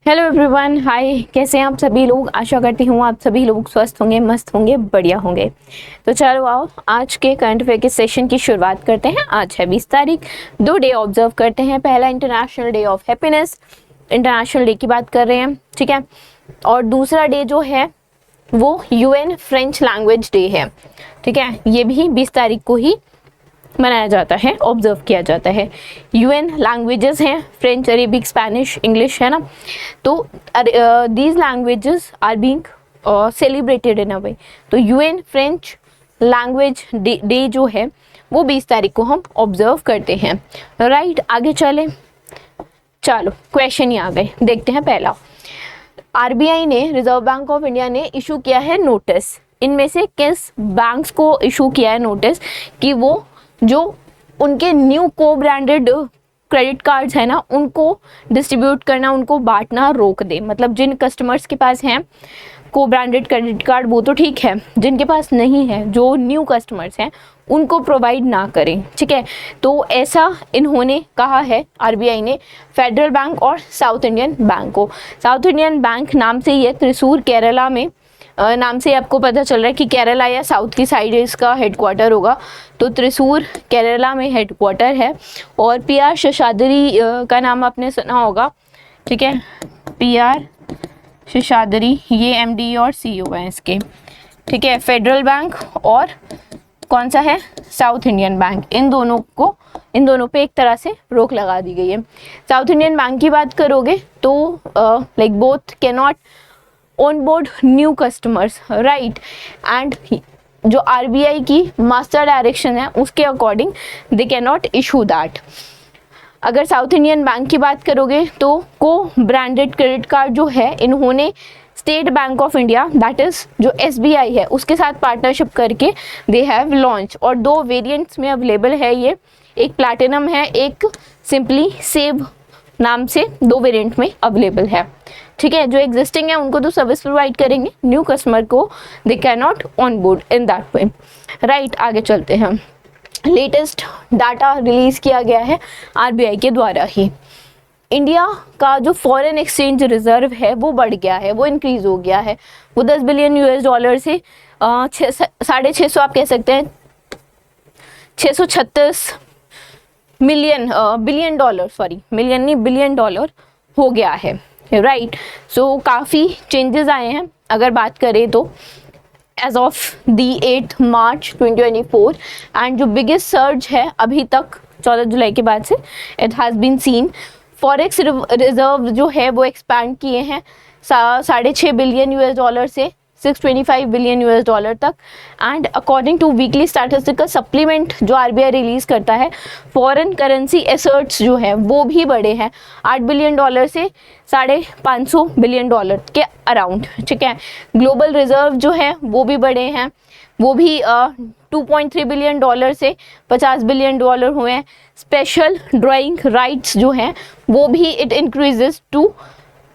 Hello everyone, हाय। कैसे हैं आप सभी लोग? आशा करती हूँ आप सभी लोग स्वस्थ होंगे, मस्त होंगे, बढ़िया होंगे। तो चलो आओ आज के करंट अफेयर के सेशन की शुरुआत करते हैं। आज है 20 तारीख। 2 डे ऑब्जर्व करते हैं। पहला international day of happiness, international day की बात कर रहे हैं, ठीक है। और दूसरा डे जो है वो यूएन फ्रेंच लैंग्वेज डे है, ठीक है। ये भी 20 तारीख को ही मनाया जाता है, ऑब्जर्व किया जाता है। यूएन लैंग्वेजेस हैं फ्रेंच, अरेबिक, स्पेनिश, इंग्लिश, है ना। तो these languages are being celebrated in a way. तो यूएन फ्रेंच लैंग्वेज डे जो है वो 20 तारीख को हम ऑब्जर्व करते हैं, राइट। आगे चले, चलो क्वेश्चन ही आ गए, देखते हैं। पहला, आरबीआई ने, रिजर्व बैंक ऑफ इंडिया ने इशू किया है नोटिस। इनमें से किस बैंक्स को इशू किया है नोटिस कि वो जो उनके न्यू को ब्रांडेड क्रेडिट कार्ड्स है ना, उनको डिस्ट्रीब्यूट करना, उनको बांटना रोक दे। मतलब जिन कस्टमर्स के पास हैं को ब्रांडेड क्रेडिट कार्ड वो तो ठीक है, जिनके पास नहीं है, जो न्यू कस्टमर्स हैं, उनको प्रोवाइड ना करें, ठीक है। तो ऐसा इन्होंने कहा है आरबीआई ने फेडरल बैंक और साउथ इंडियन बैंक को। साउथ इंडियन बैंक नाम से ये त्रिशूर केरला में, नाम से आपको पता चल रहा है कि केरला या साउथ की साइड इसका हेडक्वार्टर होगा। तो त्रिशूर केरला में हेडक्वार्टर है। और पीआर शेषाद्री का नाम आपने सुना होगा, ठीक है। पीआर शेषाद्री, ये एमडी और सीईओ हैं इसके, ठीक है। फेडरल बैंक और कौन सा है, साउथ इंडियन बैंक। इन दोनों पे एक तरह से रोक लगा दी गई है। साउथ इंडियन बैंक की बात करोगे तो like both can not on board new customers, right. And जो आरबीआई की मास्टर डायरेक्शन है उसके according they can not issue that. अगर साउथ इंडियन बैंक की बात करोगे तो को ब्रांडेड क्रेडिट कार्ड जो है इन्होंने state bank of India, that is जो एसबीआई है, उसके साथ पार्टनरशिप करके दे हैव लॉन्च। और 2 वेरिएंट्स में अवेलेबल है ये, एक प्लैटिनम है, एक सिंपली सेव नाम से 2 वेरिएंट में अवेलेबल है, ठीक है। जो एग्जिस्टिंग है उनको तो सर्विस प्रोवाइड करेंगे, न्यू कस्टमर को they can not on board in that way, right. आगे चलते हैं। लेटेस्ट डाटा रिलीज किया गया है आरबीआई के द्वारा ही। इंडिया का जो फॉरेन एक्सचेंज रिजर्व है वो बढ़ गया है, वो इंक्रीज हो गया है। वो 10 बिलियन यूएस डॉलर से 650 आप कह सकते हैं 636 बिलियन डॉलर, सॉरी मिलियन नहीं, बिलियन डॉलर हो गया है, राइट। सो काफ़ी चेंजेस आए हैं अगर बात करें तो as of the 8 March 2024। And जो बिगेस्ट सर्ज है अभी तक 14 जुलाई के बाद से it has been seen. Forex reserve जो है वो एक्सपैंड किए हैं 6.5 बिलियन यूएस डॉलर से 625 बिलियन यूएस डॉलर तक। And according to weekly statistical supplement जो आरबीआई रिलीज करता है, फॉरेन करेंसी एसेट्स जो है वो भी बढ़े हैं 8 बिलियन डॉलर से 550 बिलियन डॉलर के अराउंड, ठीक है। ग्लोबल रिजर्व जो है वो भी बढ़े हैं, वो भी 2.3 बिलियन डॉलर से 50 बिलियन डॉलर हुए हैं। स्पेशल ड्राइंग राइट्स जो हैं वो भी it increases to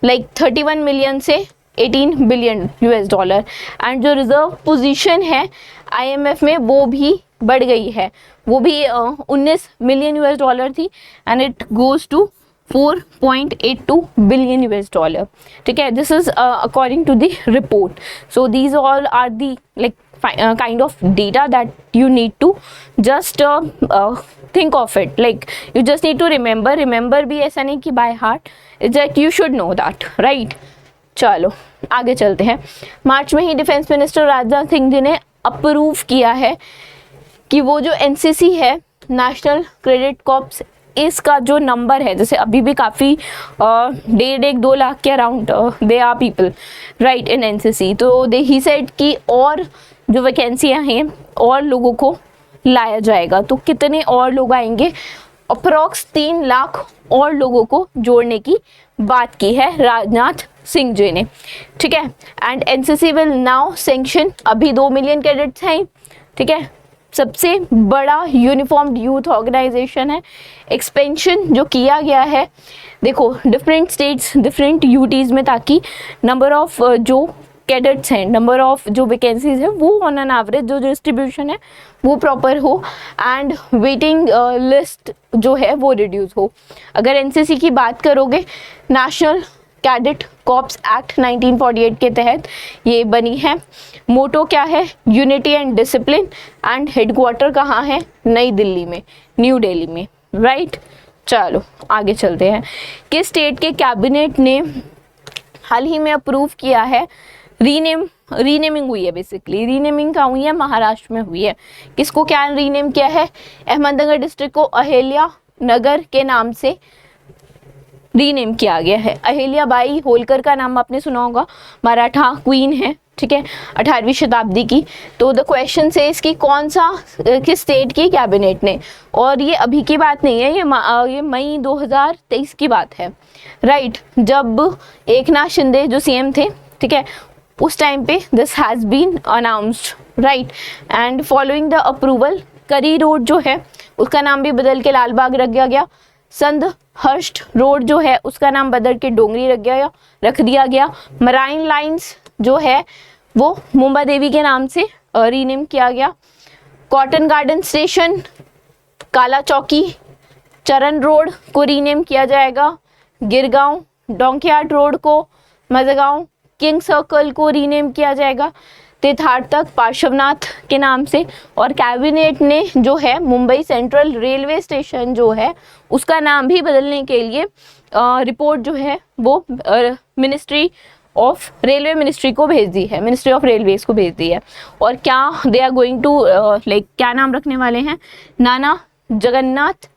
like 31 million से 18 बिलियन यूएस डॉलर। एंड जो रिजर्व पोजीशन है आईएमएफ में वो भी बढ़ गई है, वो भी 19 मिलियन यूएस डॉलर थी and it goes to 4.82 billion US dollar, ठीक है। This is according to the report. So these all are the like kind of data that you need to just think of it, like you just need to remember भी ऐसा नहीं कि by heart, it's that you should know that, right। चलो आगे चलते हैं। मार्च में ही defence minister Rajnath Singh ji ने अप्रूव किया है कि वो जो एनसीसी है, नेशनल क्रेडिट कॉर्प्स, इसका जो नंबर है, जैसे अभी भी काफ़ी 1.5-2 लाख के around they are people right in NCC. तो दे ही सेड कि और जो वैकेंसियाँ हैं और लोगों को लाया जाएगा। तो कितने और लोग आएंगे? अप्रॉक्स 3 लाख और लोगों को जोड़ने की बात की है राजनाथ सिंह जी ने, ठीक है। And NCC will now sanction, अभी 2 मिलियन कैडेट्स हैं, ठीक है। सबसे बड़ा यूनिफॉर्म्ड यूथ ऑर्गेनाइजेशन है। एक्सपेंशन जो किया गया है, देखो डिफरेंट स्टेट्स, डिफरेंट यूटीज में, ताकि नंबर ऑफ जो कैडेट्स हैं, नंबर ऑफ जो वैकेंसीज है वो ऑन एन एवरेज जो डिस्ट्रीब्यूशन है वो प्रॉपर हो एंड वेटिंग लिस्ट जो है वो रिड्यूस हो। अगर एनसीसी की बात करोगे, नेशनल कैडेट कॉर्प्स एक्ट 1948 के तहत ये बनी है। मोटो क्या है? Unity and discipline. And headquarter कहाँ है? नई दिल्ली में, न्यू दिल्ली में, राइट। चलो आगे चलते हैं। किस स्टेट के कैबिनेट ने हाल ही में अप्रूव किया है रीनेमिंग हुई है, बेसिकली रीनेमिंग कहाँ हुई है? महाराष्ट्र में हुई है। किसको क्या रीनेम किया है? अहमदनगर डिस्ट्रिक्ट को अहिल्या नगर के नाम से रीनेम किया गया है। अहिल्या बाई होलकर का नाम आपने सुना होगा, मराठा क्वीन है, ठीक है, 18वीं शताब्दी की। तो द क्वेश्चन से इसकी कौन सा किस स्टेट की कैबिनेट ने, और ये अभी की बात नहीं है, ये मई 2023 की बात है, राइट, जब एकनाथ शिंदे जो सीएम थे, ठीक है, उस टाइम पे this has been announced, right. And following the approval Curry Road जो है उसका नाम भी बदल के लाल बाग रख गया। संदहर्स्ट रोड जो है उसका नाम बदल के डोंगरी रख दिया गया। मराइन लाइंस जो है वो मुंबा देवी के नाम से रीनेम किया गया। कॉटन गार्डन स्टेशन काला चौकी चरण रोड को रीनेम किया जाएगा। गिरगांव डोंकियार्ड रोड को मजगांव किंग सर्कल को रीनेम किया जाएगा। तीर्थाट तक पार्श्वनाथ के नाम से। और कैबिनेट ने जो है मुंबई सेंट्रल रेलवे स्टेशन जो है उसका नाम भी बदलने के लिए रिपोर्ट जो है वो मिनिस्ट्री ऑफ रेलवे को भेज दी है, मिनिस्ट्री ऑफ रेलवेज को भेज दी है। और क्या they are going to like क्या नाम रखने वाले हैं? नाना जगन्नाथ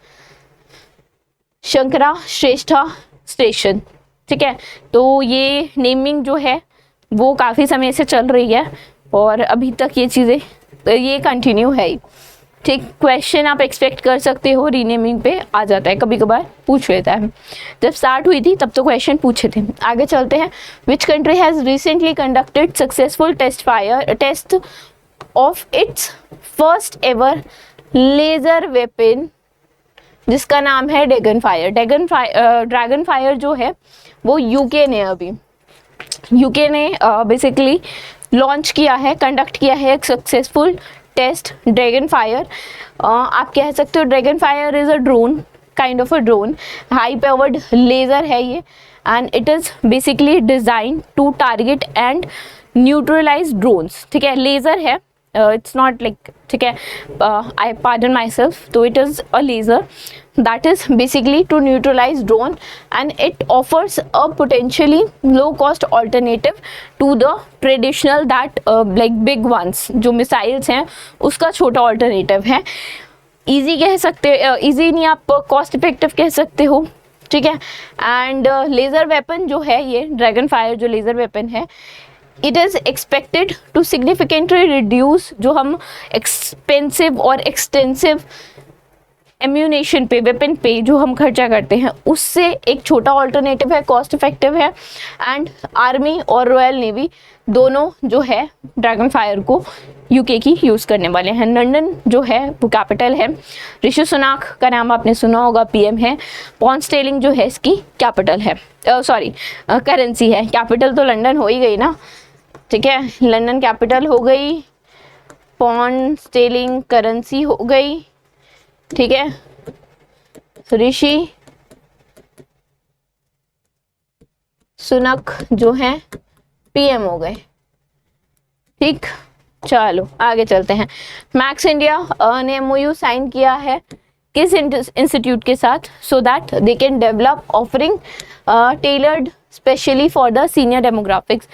शंकरा श्रेष्ठा स्टेशन, ठीक है। तो ये नेमिंग जो है वो काफ़ी समय से चल रही है और अभी तक ये चीज़ें ये कंटिन्यू है, ठीक। क्वेश्चन आप एक्सपेक्ट कर सकते हो, रीनेमिंग पे आ जाता है, कभी कभार पूछ लेता है। जब स्टार्ट हुई थी तब तो क्वेश्चन पूछे थे। आगे चलते हैं। Which country has recently conducted successful test of its first ever laser weapon, जिसका नाम है ड्रैगन फायर जो है वो यूके ने बेसिकली लॉन्च किया है, कंडक्ट किया है एक सक्सेसफुल टेस्ट ड्रैगन फायर। आप कह सकते हो Dragon Fire is a drone, kind of a drone, high powered laser है ये, and it is basically design to target and neutralise drones, ठीक है। लेज़र है, इट्स नॉट लाइक, ठीक है, आई पार्डन माई सेल्फ, तो it is a laser that is basically to neutralize drone and it offers a potentially low cost alternative to the traditional that like big ones जो missiles हैं उसका छोटा alternative है। easy कह सकते, easy नहीं, आप cost effective कह सकते हो, ठीक है। and laser weapon जो है ये ड्रैगन फायर जो laser weapon है, it is expected to significantly reduce जो हम expensive और extensive एम्यूनेशन पे, वेपन पे जो हम खर्चा करते हैं उससे एक छोटा ऑल्टरनेटिव है, कॉस्ट इफेक्टिव है। एंड आर्मी और रॉयल नेवी दोनों जो है ड्रैगन फायर को यूके की यूज़ करने वाले हैं। लंदन जो है वो कैपिटल है। ऋषि सुनाक का नाम आपने सुना होगा, पीएम है। पॉन्ड स्टर्लिंग जो है इसकी कैपिटल है, सॉरी करेंसी है। कैपिटल तो लंदन हो ही गई ना, ठीक है, लंदन कैपिटल हो गई, पॉन्ड स्टर्लिंग करेंसी हो गई, ठीक है। ऋषि सुनक जो है पीएम हो गए, ठीक। चलो आगे चलते हैं। मैक्स इंडिया ने एमओयू साइन किया है किस इंस्टीट्यूट के साथ? So that they can develop offering tailored specially for the senior demographics.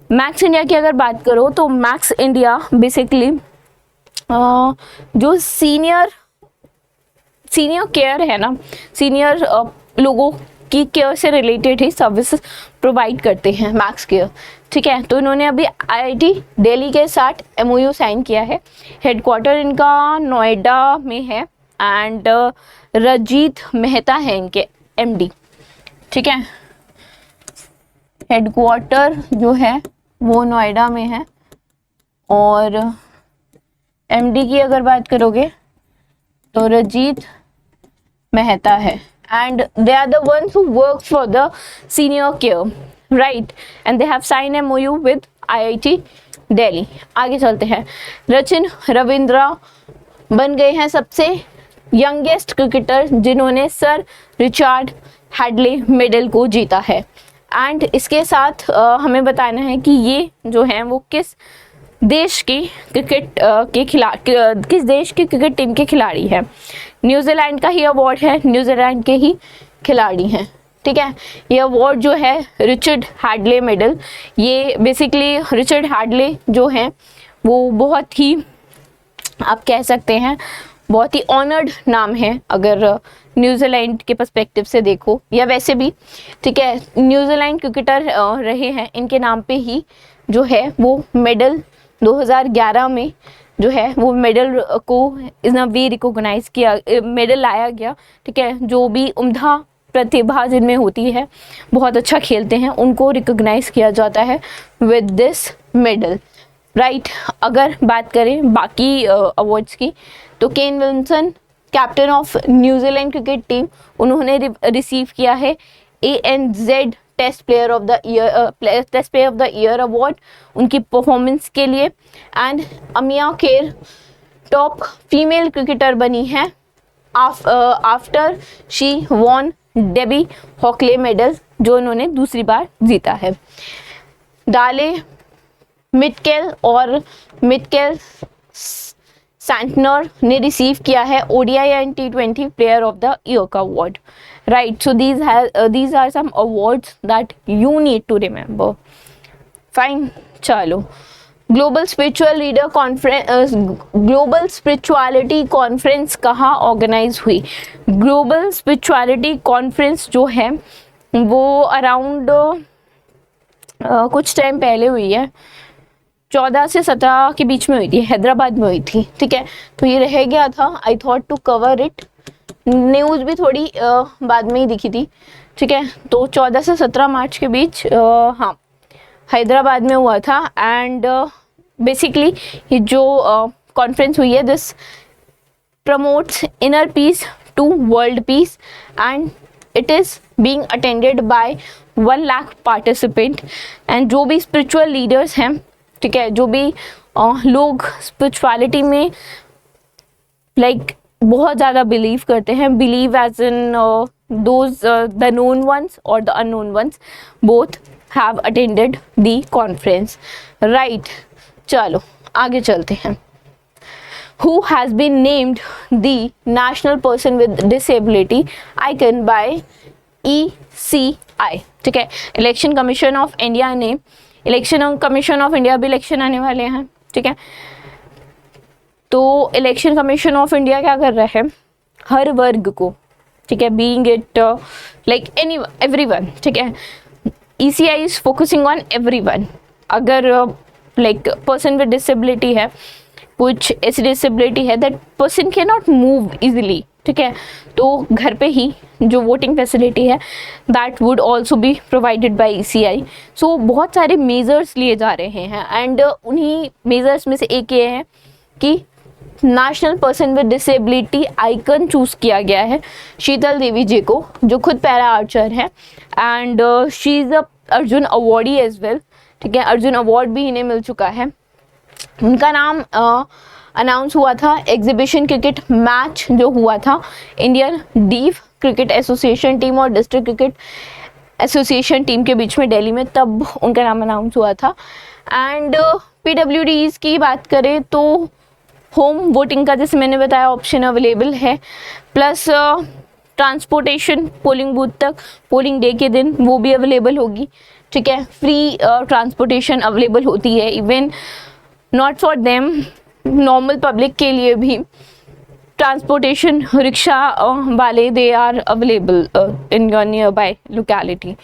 Max India की अगर बात करो तो मैक्स इंडिया बेसिकली जो सीनियर केयर है ना, सीनियर लोगों की केयर से रिलेटेड ही सर्विसेज प्रोवाइड करते हैं मैक्स केयर, ठीक है। तो इन्होंने अभी आईआईटी दिल्ली के साथ एमओयू साइन किया है। हेडक्वार्टर इनका नोएडा में है एंड रजीत मेहता है इनके एमडी, ठीक है। हेडक्वार्टर जो है वो नोएडा में है और एमडी की अगर बात करोगे तो रजीत मेहता है and they are the ones who work for the senior care, right, and they have signed MOU with IIT Delhi. आगे चलते हैं। सचिन रविंद्रा बन गए हैं सबसे यंगेस्ट क्रिकेटर जिन्होंने सर रिचर्ड हैडले मेडल को जीता है। एंड इसके साथ हमें बताना है कि ये जो हैं वो किस देश की क्रिकेट किस देश की क्रिकेट टीम के खिलाड़ी हैं। न्यूजीलैंड का ही अवार्ड है, न्यूजीलैंड के ही खिलाड़ी हैं, ठीक है। ये अवार्ड जो है रिचर्ड हैडले मेडल, ये बेसिकली रिचर्ड हैडले जो हैं वो बहुत ही, आप कह सकते हैं बहुत ही ऑनर्ड नाम है अगर न्यूजीलैंड के पर्सपेक्टिव से देखो, या वैसे भी, ठीक है। न्यूजीलैंड क्रिकेटर रहे हैं, इनके नाम पे ही जो है वो मेडल 2011 में जो है वो मेडल को इज अ वे रिकॉग्नाइज किया, मेडल लाया गया, ठीक है। जो भी उम्दा प्रतिभा जिनमें होती है, बहुत अच्छा खेलते हैं, उनको रिकॉग्नाइज किया जाता है विद दिस मेडल, राइट। अगर बात करें बाकी अवार्ड्स की, तो Kane Wilson captain of New Zealand cricket team, उन्होंने रिसीव किया है ANZ test player of the year award उनकी परफॉर्मेंस के लिए। And Amelia Kerr top female cricketer बनी है after she won Debbie Hockley medal, जो उन्होंने दूसरी बार जीता है। डाले मिटकेल सैंटनर ने रिसीव किया है ODI and T20 player of the year का award, right. So these are some awards that you need to remember, fine। चलो, ग्लोबल स्पिरिचुअलिटी कॉन्फ्रेंस कहाँ ऑर्गेनाइज हुई? ग्लोबल स्पिरिचुअलिटी कॉन्फ्रेंस जो है वो अराउंड कुछ टाइम पहले हुई है, 14 से 17 के बीच में हुई थी, हैदराबाद में हुई थी, ठीक है। तो ये रह गया था, I thought to cover it, news भी थोड़ी बाद में ही दिखी थी, ठीक है। तो 14 से 17 मार्च के बीच हाँ हैदराबाद में हुआ था। एंड बेसिकली ये जो कॉन्फ्रेंस हुई है, this promotes inner peace to world peace and it is being attended by 1 lakh participant. And जो भी स्पिरिचुअल लीडर्स हैं, ठीक है, जो भी लोग स्पिरिचुअलिटी में लाइक बहुत ज़्यादा बिलीव करते हैं, believe as in those the known ones और the unknown ones, both have attended the conference, right. चलो आगे चलते हैं। Who has been named the National Person with Disability Icon by ECI, ठीक है। इलेक्शन कमीशन ऑफ इंडिया ने, election commission of India भी election आने वाले हैं, ठीक है। तो इलेक्शन कमीशन ऑफ इंडिया क्या कर रहा है, हर वर्ग को, ठीक है, बीइंग इट लाइक एवरीवन, ठीक है। ECI is focusing on everyone. अगर लाइक पर्सन विद डिसेबिलिटी है, कुछ ऐसी डिसेबिलिटी है that person can not move easily, ठीक है, तो घर पे ही जो वोटिंग फैसिलिटी है that would also be provided by ECI। सो बहुत सारे मेजर्स लिए जा रहे हैं एंड उन्हीं मेजर्स में से एक ये है कि national person with disability icon choose किया गया है शीतल देवी जी को, जो खुद पैरा आर्चर है and she is a Arjuna awardee as well, ठीक है। अर्जुन अवार्ड भी इन्हें मिल चुका है। उनका नाम अनाउंस हुआ था एग्जीबिशन क्रिकेट मैच जो हुआ था Indian deaf cricket association team और डिस्ट्रिक्ट क्रिकेट एसोसिएशन टीम के बीच में दिल्ली में, तब उनका नाम अनाउंस हुआ था। एंड PWDs की बात करें तो होम वोटिंग का, जैसे मैंने बताया, ऑप्शन अवेलेबल है, प्लस ट्रांसपोर्टेशन पोलिंग बूथ तक पोलिंग डे के दिन वो भी अवेलेबल होगी, ठीक है। फ्री ट्रांसपोर्टेशन अवेलेबल होती है, even not for them, normal public के लिए भी ट्रांसपोर्टेशन रिक्शा वाले they are available in your nearby locality,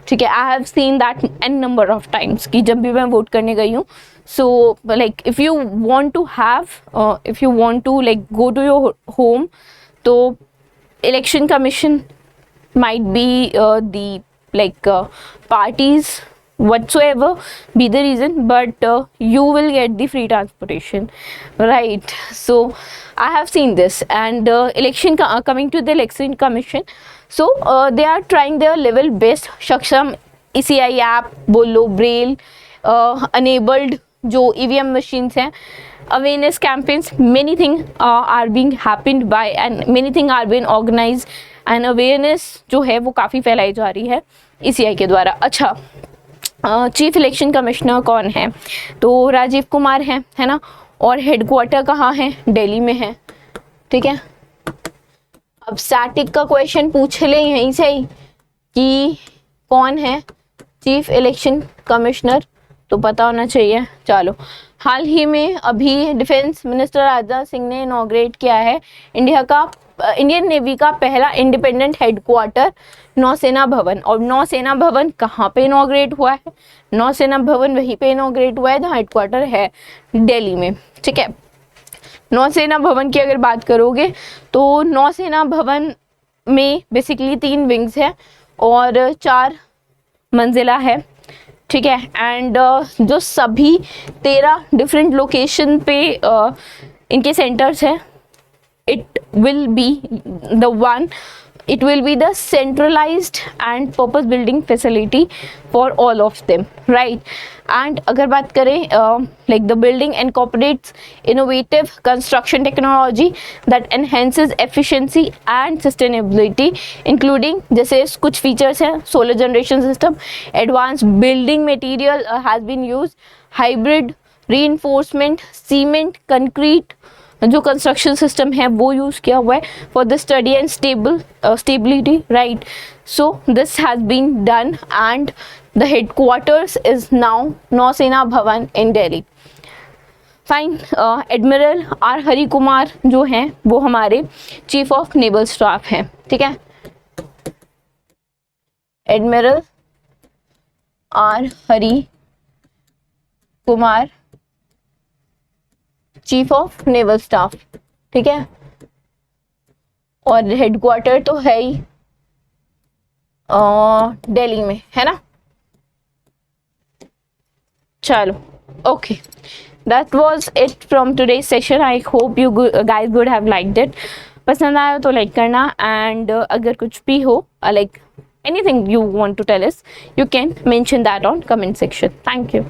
ठीक है। I have seen that an number of times कि जब भी मैं वोट करने गई हूँ। So like if you want to like go to your home, तो election commission might be the like parties whatsoever be the reason, but you will get the free transportation, right? So I have seen this and coming to the election commission, so they are trying their level best. Saksham ECI app बोलो, braille enabled जो EVM machines हैं, awareness campaigns, many things are being happened by and many things are being organized and awareness जो है वो काफ़ी फैलाई जा रही है ECI के द्वारा। अच्छा, चीफ इलेक्शन कमिश्नर कौन है? तो राजीव कुमार है ना, और हेडक्वार्टर कहाँ है? दिल्ली में है, ठीक है। अब स्टैटिक का क्वेश्चन पूछ ले यहीं से ही कि कौन है चीफ इलेक्शन कमिश्नर, तो पता होना चाहिए। चलो, हाल ही में अभी डिफेंस मिनिस्टर राजनाथ सिंह ने इनॉग्रेट किया है इंडियन नेवी का पहला इंडिपेंडेंट हेडक्वार्टर नौसेना भवन। और नौसेना भवन कहाँ पे इनॉग्रेट हुआ है? नौसेना भवन वहीं पे इनॉग्रेट हुआ है जहाँ हेडक्वार्टर है, दिल्ली में, ठीक है। नौसेना भवन की अगर बात करोगे तो नौसेना भवन में बेसिकली 3 विंग्स है और 4 मंजिला है, ठीक है। एंड जो सभी 13 डिफरेंट लोकेशन पे इनके सेंटर्स हैं, it will be the centralized and purpose building facility for all of them, right? And अगर बात करें like the building incorporates innovative construction technology that enhances efficiency and sustainability, including जैसे कुछ features हैं, solar generation system, advanced building material has been used, hybrid reinforcement, cement, concrete जो construction system है वो use किया हुआ है for the study and stability, right. So this has been done and the headquarters is now Nausena Bhavan in Delhi. Fine. Admiral R Hari Kumar जो हैं वो हमारे चीफ ऑफ नेवल स्टाफ हैं, ठीक है। Admiral R Hari Kumar chief of naval staff, ठीक है। और हेडक्वार्टर तो है ही दिल्ली में, है ना। चलो, okay, that was it from today session. I hope you guys would have liked it. पसंद आया तो लाइक करना, एंड अगर कुछ भी हो like anything you want to tell us, you can mention that on comment section. Thank you.